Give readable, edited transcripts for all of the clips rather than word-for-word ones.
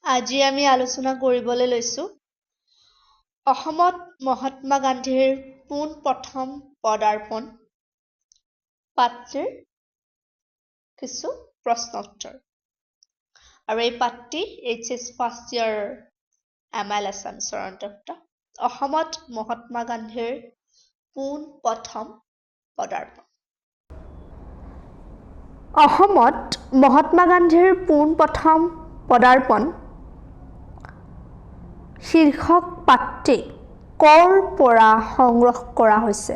আজি আমি আলোচনা কৰিবলৈ লৈছোঁ অসমত মহাত্মা গান্ধীৰ পোনপ্ৰথম পদাৰ্পণ পাঠটিৰ কিছু প্ৰশ্ন উত্তৰ। আৰু এই পাঠটি HS ফাৰ্ষ্ট ইয়াৰ MIL আছামিছৰ অন্তৰ্গত। অসমত মহাত্মা গান্ধীৰ পোনপ্ৰথম পদাৰ্পণ। অসমত মহাত্মা গান্ধীৰ পোনপ্ৰথম পদাৰ্পণ শীৰ্ষক পাঠটি ক'ৰ পৰা সংগ্ৰহ কৰা হৈছে?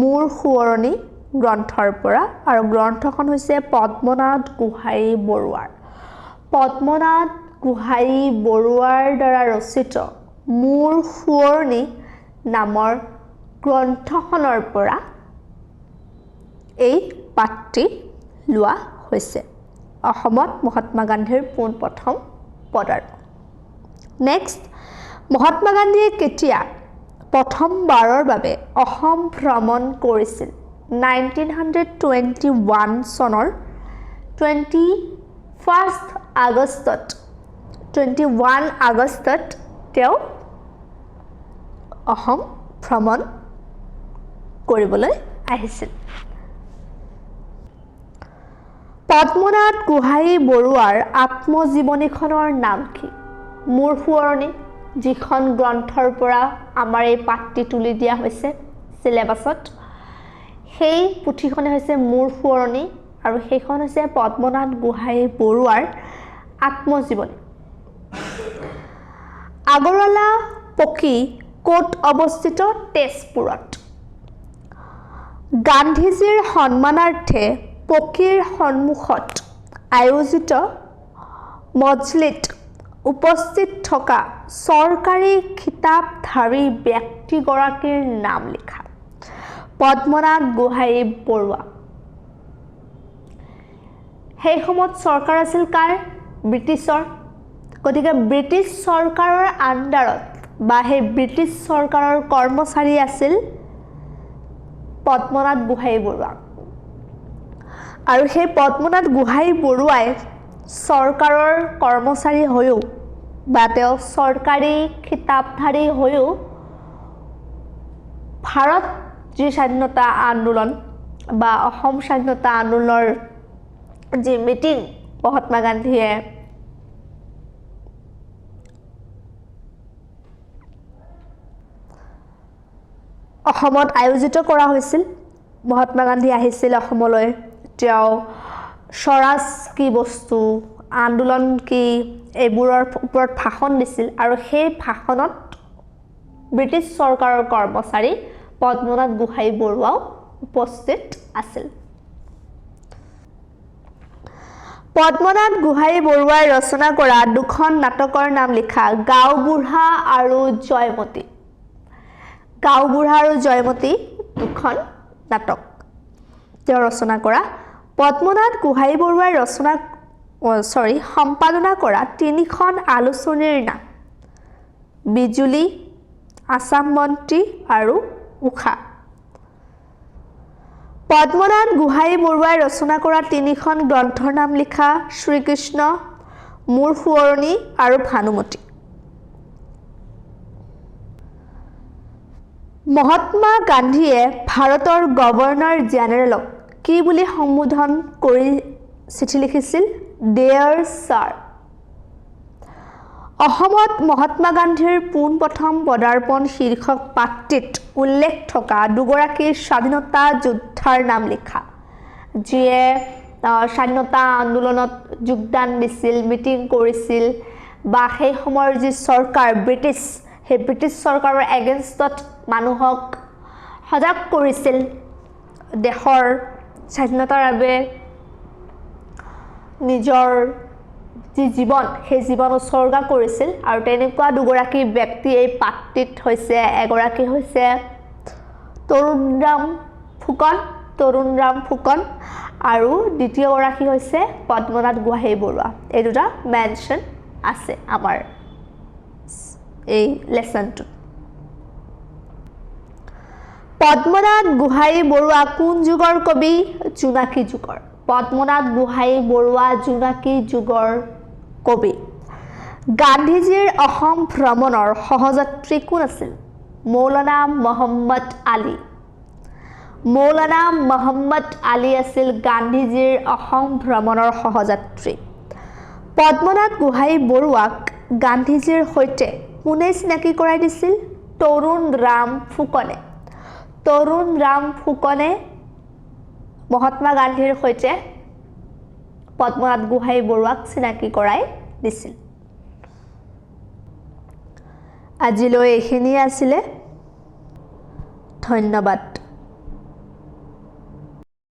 মোৰ সোঁৱৰণি গ্ৰন্থৰ পৰা, আৰু গ্ৰন্থখন হৈছে পদ্মনাথ গোহাঁই বৰুৱাৰ। পদ্মনাথ গোহাঁই বৰুৱাৰ দ্বাৰা ৰচিত মোৰ সোঁৱৰণি নামৰ গ্ৰন্থখনৰ পৰা এই পাঠটি লোৱা হৈছে। অসমত মহাত্মা গান্ধীৰ পোনপ্ৰথম পদাৰ্পণ। নেক্সট, মহাত্মা গান্ধীয়ে কেতিয়া প্ৰথমবাৰৰ বাবে অসম ভ্ৰমণ কৰিছিল? 1921 চনৰ 21 আগষ্টত তেওঁ অসম ভ্ৰমণ কৰিবলৈ আহিছিল। পদ্মনাথ গোহাঁই বৰুৱাৰ আত্মজীৱনীখনৰ নাম কি? মোৰ সোঁৱৰণি, যিখন গ্ৰন্থৰ পৰা আমাৰ এই পাঠটি তুলি দিয়া হৈছে চিলেবাছত, সেই পুথিখনে হৈছে মোৰ সোঁৱৰণি, আৰু সেইখন হৈছে পদ্মনাথ গোহাঁই বৰুৱাৰ আত্মজীৱনী। আগৰৱালা পকী ক'ত অৱস্থিত? তেজপুৰত। গান্ধীজীৰ সন্মানাৰ্থে পকীৰ সন্মুখত আয়োজিত মজলিত উপস্থিত থকা চৰকাৰী খিতাপধাৰী ব্যক্তিগৰাকীৰ নাম লিখা। পদ্মনাথ গোহাঁই বৰুৱা। সেই সময়ত চৰকাৰ আছিল কাৰ? ব্ৰিটিছৰ। গতিকে ব্ৰিটিছ চৰকাৰৰ আণ্ডাৰত বা সেই ব্ৰিটিছ চৰকাৰৰ কৰ্মচাৰী আছিল পদ্মনাথ গোহাঁই বৰুৱা। আৰু সেই পদ্মনাথ গোহাঁই বৰুৱাই চৰকাৰৰ কৰ্মচাৰী হৈও বা তেওঁ চৰকাৰী খিতাপধাৰী হৈও ভাৰত যি স্বাধীনতা আন্দোলন বা অসম স্বাধীনতা আন্দোলনৰ যি মিটিং মহাত্মা গান্ধীয়ে অসমত আয়োজিত কৰা হৈছিল, মহাত্মা গান্ধী আহিছিল অসমলৈ। তেওঁ স্বৰাজ কি বস্তু, আন্দোলন কি, এইবোৰৰ ওপৰত ভাষণ দিছিল, আৰু সেই ভাষণত ব্ৰিটিছ চৰকাৰৰ কৰ্মচাৰী পদ্মনাথ গোহাঁই বৰুৱাও উপস্থিত আছিল। পদ্মনাথ গোহাঁই বৰুৱাই ৰচনা কৰা দুখন নাটকৰ নাম লিখা। গাঁওবুঢ়া আৰু জয়মতী। গাঁওবুঢ়া আৰু জয়মতী দুখন নাটক তেওঁ ৰচনা কৰা। পদ্মনাথ গোহাঁই বৰুৱাই সম্পাদনা কৰা তিনিখন আলোচনীৰ নাম। বিজুলী, আছাম বন্তি আৰু উষা। পদ্মনাথ গোহাঁই বৰুৱাই ৰচনা কৰা তিনিখন গ্ৰন্থৰ নাম লিখা। শ্ৰীকৃষ্ণ, মোৰ সোঁৱৰণি আৰু ভানুমতী। মহাত্মা গান্ধীয়ে ভাৰতৰ গভৰ্ণৰ জেনেৰেলক কি বুলি সম্বোধন কৰি চিঠি লিখিছিল? Dear sir. অসমত মহাত্মা গান্ধীৰ পোনপ্ৰথম পদাৰ্পণ শীৰ্ষক পাঠটিত উল্লেখ থকা দুগৰাকী স্বাধীনতা যোদ্ধাৰ নাম লিখা, যিয়ে স্বাধীনতা আন্দোলনত যোগদান দিছিল, মিটিং কৰিছিল, বা সেই সময়ৰ যি চৰকাৰ ব্ৰিটিছ, সেই ব্ৰিটিছ চৰকাৰৰ এগেইনষ্টত মানুহক সজাগ কৰিছিল, দেশৰ স্বাধীনতাৰ বাবে নিজৰ যি জীৱন, সেই জীৱন উৎসৰ্গা কৰিছিল। আৰু তেনেকুৱা দুগৰাকী ব্যক্তি এই পাঠটিত হৈছে, এগৰাকী হৈছে তৰুণৰাম ফুকন, আৰু দ্বিতীয়গৰাকী হৈছে পদ্মনাথ গোহাঁই বৰুৱা। এই দুটা মেনশ্যন আছে আমাৰ এই লেচনটোত। পদ্মনাথ গোহাঁই বৰুৱা কোন যুগৰ কবি? জোনাকী যুগৰ। পদ্মনাথ গোহাঁই বৰুৱা জোনাকী যুগৰ কবি। গান্ধীজীৰ অসম ভ্ৰমণৰ সহযাত্ৰী কোন আছিল মৌলানা মোহাম্মদ আলী মৌলানা মোহাম্মদ আলী আছিল গান্ধীজীৰ অসম ভ্ৰমণৰ সহযাত্ৰী পদ্মনাথ গোহাঁই বৰুৱাক গান্ধীজীৰ সৈতে কোনে চিনাকি কৰাই দিছিল তৰুণ ৰাম ফুকনে মহাত্মা গান্ধীৰ সৈতে পদ্মনাথ গোহাঁই বৰুৱাক চিনাকি কৰাই দিছিল আজিলৈ এইখিনি আছিলে ধন্যবাদ